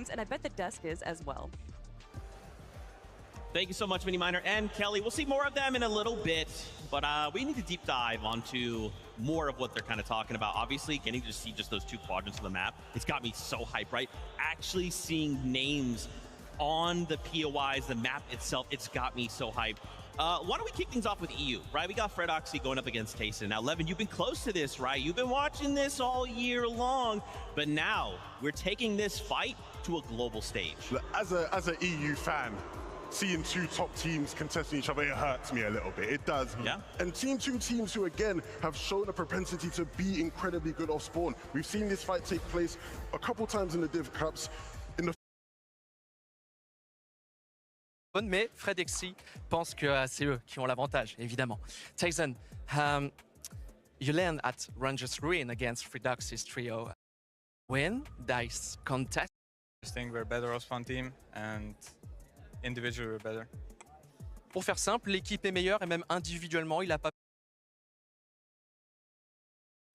games, and I bet the desk is as well. Thank you so much, Mini Miner and Kelly. We'll see more of them in a little bit, but we need to deep dive onto more of what they're kind of talking about. Obviously, getting to see just those two quadrants of the map, it's got me so hyped, right? Actually seeing names on the POIs, the map itself, it's got me so hyped. Why don't we kick things off with EU, right? We got Fred Oxy going up against Tayson. Now, Levin, you've been close to this, right? You've been watching this all year long, but now we're taking this fight to a global stage. As an EU fan, seeing two top teams contesting each other, it hurts me a little bit. It does. Yeah. And seeing two teams who, again, have shown a propensity to be incredibly good off spawn. We've seen this fight take place a couple times in the Div Cups. Mais Fred Oxy pense que c'est eux qui ont l'avantage, évidemment. Tayson, you land at Rangers Ruin against Fred Oxy's trio. Win this contest. I think we're better off spawn team and individually we're better. Pour faire simple, l'équipe est meilleure et même individuellement, il n'a pas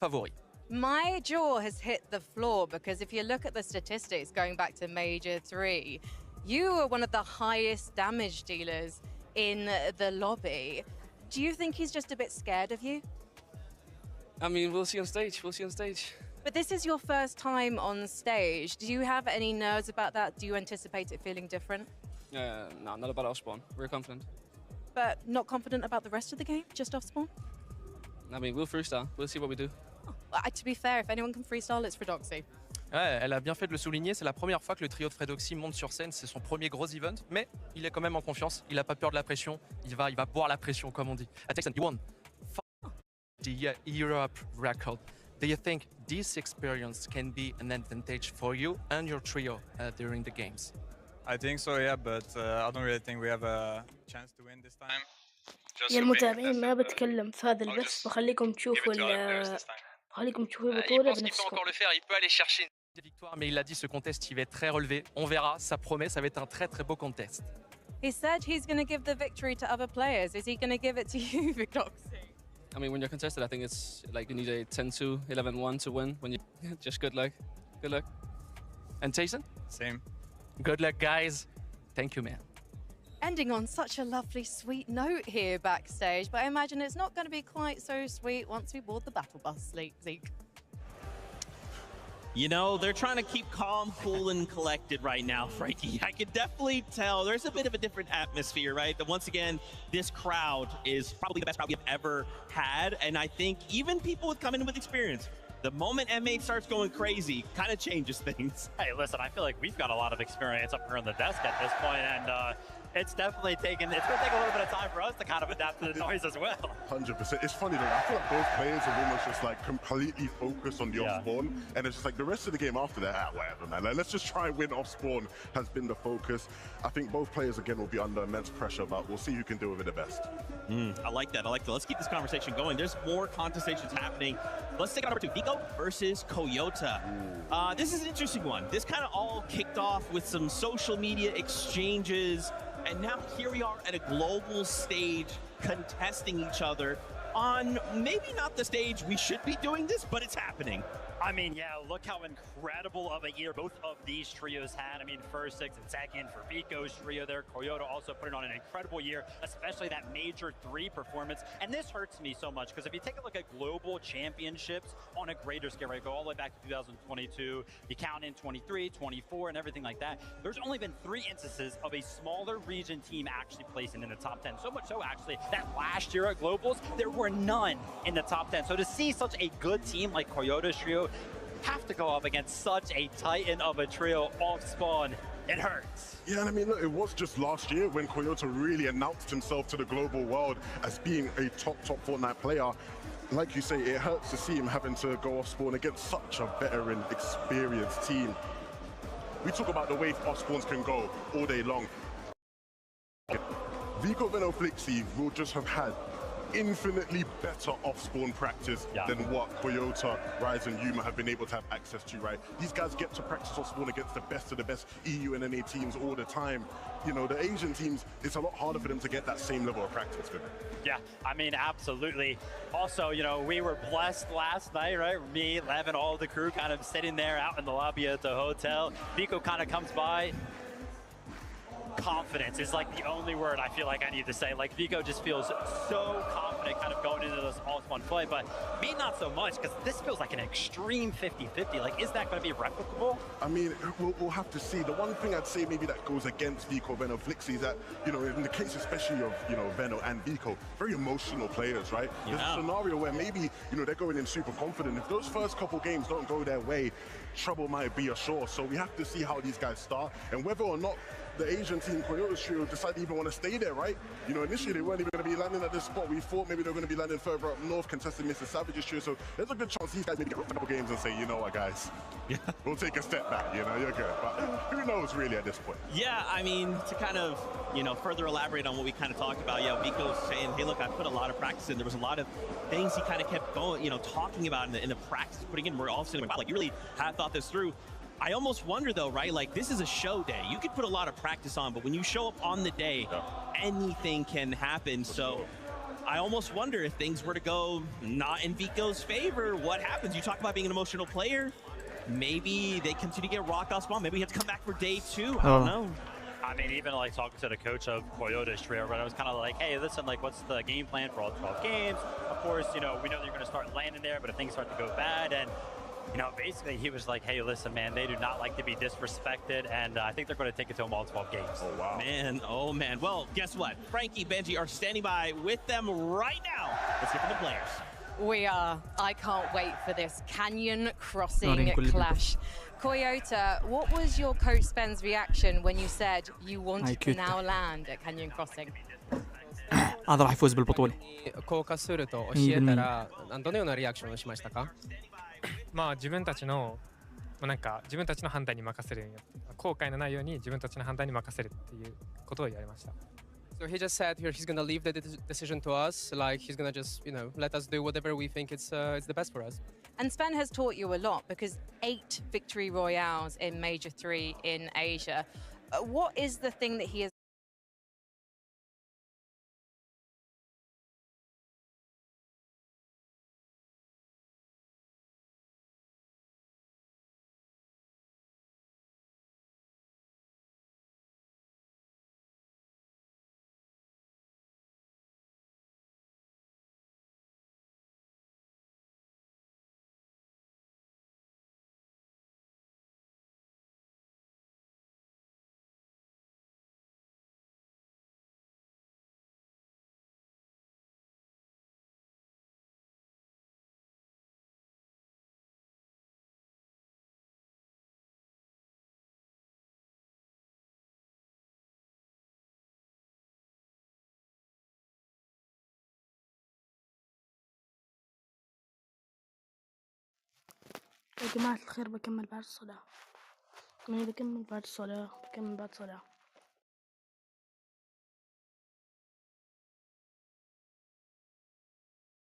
favori. My jaw has hit the floor because if you look at the statistics going back to Major 3, you are one of the highest damage dealers in the lobby. Do you think he's just a bit scared of you? I mean, we'll see on stage. We'll see on stage. But this is your first time on stage. Do you have any nerves about that? Do you anticipate it feeling different? No, not about off spawn. We're confident. But not confident about the rest of the game, just off spawn? I mean, we'll freestyle. We'll see what we do. Oh, to be fair, if anyone can freestyle, it's Fred Oxy. Ouais, elle a bien fait de le souligner, c'est la première fois que le trio de Fred Oxy monte sur scène, c'est son premier gros event, mais il est quand même en confiance, il n'a pas peur de la pression, il va boire la pression comme on dit. Tayson, you won the Europe record. Do you think this experience can be an advantage for you and your trio during the games? I think so, yeah, but I don't really think we have a chance to win this time. يا المتابعين ما بتكلم في هذا البث بخليكم تشوفوا خليكم تشوفوا البطولة Il بنفسكم. peut encore le faire, il peut aller chercher des victoires, mais il a dit ce contest il va être très relevé. On verra, ça promet, ça va être un très très beau contest. He said he's going to give the victory to other players. Is he going to give it to you, Fred Oxy? I mean, when you're contested, I think it's like you need a 10-2, 11-1 to win. When you just good luck. Good luck. And Tayson? Same. Good luck, guys. Thank you, man. Ending on such a lovely, sweet note here backstage, but I imagine it's not going to be quite so sweet once we board the battle bus, Zeke. You know, they're trying to keep calm, cool, and collected right now, Frankie. I can definitely tell there's a bit of a different atmosphere, right? That once again, this crowd is probably the best crowd we've ever had. And I think even people coming in with experience, the moment M8 starts going crazy, kind of changes things. Hey, listen, I feel like we've got a lot of experience up here on the desk at this point, and it's definitely it's going to take a little bit of time for us to kind of adapt to the noise as well. 100%. It's funny though, I feel like both players are almost just like completely focused on the off spawn, and it's just like the rest of the game after that, whatever, man. Like, let's just try and win off spawn has been the focus. I think both players again will be under immense pressure, but we'll see who can do with it the best. I like that. I like that. Let's keep this conversation going. There's more contestations happening. Let's take it over to Vico versus Coyota. This is an interesting one. This kind of all kicked off with some social media exchanges, and now here we are at a global stage contesting each other on maybe not the stage we should be doing this, but it's happening. I mean, yeah, look how incredible of a year both of these trios had. I mean, first, sixth, and second for Vico's trio there. Coyota also putting on an incredible year, especially that Major 3 performance. And this hurts me so much because if you take a look at global championships on a greater scale, right, go all the way back to 2022, you count in 23, 24, and everything like that, there's only been 3 instances of a smaller region team actually placing in the top 10. So much so, actually, that last year at Globals, there were none in the top 10. So to see such a good team like Coyota's trio have to go up against such a titan of a trio off spawn, it hurts. Yeah, and I mean, look, it was just last year when Coyota really announced himself to the global world as being a top Fortnite player. Like you say, it hurts to see him having to go off spawn against such a veteran, experienced team. We talk about the way off spawns can go all day long. Vico Flixi will just have had infinitely better off-spawn practice than what Toyota, Rise, and Yuma have been able to have access to, right? These guys get to practice off-spawn against the best of the best EU and NA teams all the time. You know, the Asian teams, it's a lot harder for them to get that same level of practice with it. Yeah, I mean, absolutely. Also, you know, we were blessed last night, right? Me, Levin, all the crew kind of sitting there out in the lobby at the hotel. Vico kind of comes by. Confidence is like the only word I feel like I need to say. Like Vico just feels so confident kind of going into this all-spawn play, but me not so much, because this feels like an extreme 50-50. Like, is that going to be replicable? I mean, we'll have to see. The one thing I'd say maybe that goes against Vico, Veno, Flixie is that, you know, in the case especially of, you know, Veno and Vico, very emotional players, right? Yeah. There's a scenario where maybe, you know, they're going in super confident. If those first couple games don't go their way, trouble might be ashore. So we have to see how these guys start and whether or not the Asian team, Toyota's trio, decide to even want to stay there, right? You know, initially they weren't even going to be landing at this spot. We thought maybe they were going to be landing further up north, contesting Mr. Savage's trio. So there's a good chance these guys maybe get a couple games and say, you know what, guys, we'll take a step back. You know, you're good. But who knows really at this point? Yeah, I mean, to kind of, you know, further elaborate on what we kind of talked about, yeah, Vico's saying, hey, look, I put a lot of practice in. There was a lot of things he kind of kept going, you know, talking about in the practice, putting in. We're all sitting, wow, like, you really have thought this through. I almost wonder, though, right? Like, this is a show day. You could put a lot of practice on, but when you show up on the day, anything can happen. So I almost wonder if things were to go not in Vico's favor, what happens? You talk about being an emotional player. Maybe they continue to get rocked off spawn. Maybe we have to come back for day 2. I don't know. I mean, even like talking to the coach of Toyota's trio, right? I was kind of like, hey, listen, like, what's the game plan for all 12 games? Of course, you know, we know they're going to start landing there, but if things start to go bad, and you know, basically he was like, hey, listen, man, they do not like to be disrespected, and I think they're going to take it to them all 12 games. Oh, wow. Man, oh, man. Well, guess what? Frankie, Benji are standing by with them right now. Let's hear from the players. We are. I can't wait for this Canyon Crossing clash. Koyota, what was your coach Spen's reaction when you said you wanted to now land at Canyon Crossing? هذا راح يفوز بالبطولة. 降下すると教えたらどのようなリアクションをしましたか？まあ自分たちのなんか自分たちの判断に任せるように、後悔のないように自分たちの判断に任せるっていうことを言われました。So he just said here he's gonna leave the decision to us, like he's gonna just, you know, let us do whatever we think it's the best for us. And Sven has taught you a lot because 8 victory royales in Major 3 in Asia. What is the thing that he has يا جماعة الخير بكمل بعد الصلاة. بكمل بعد الصلاة.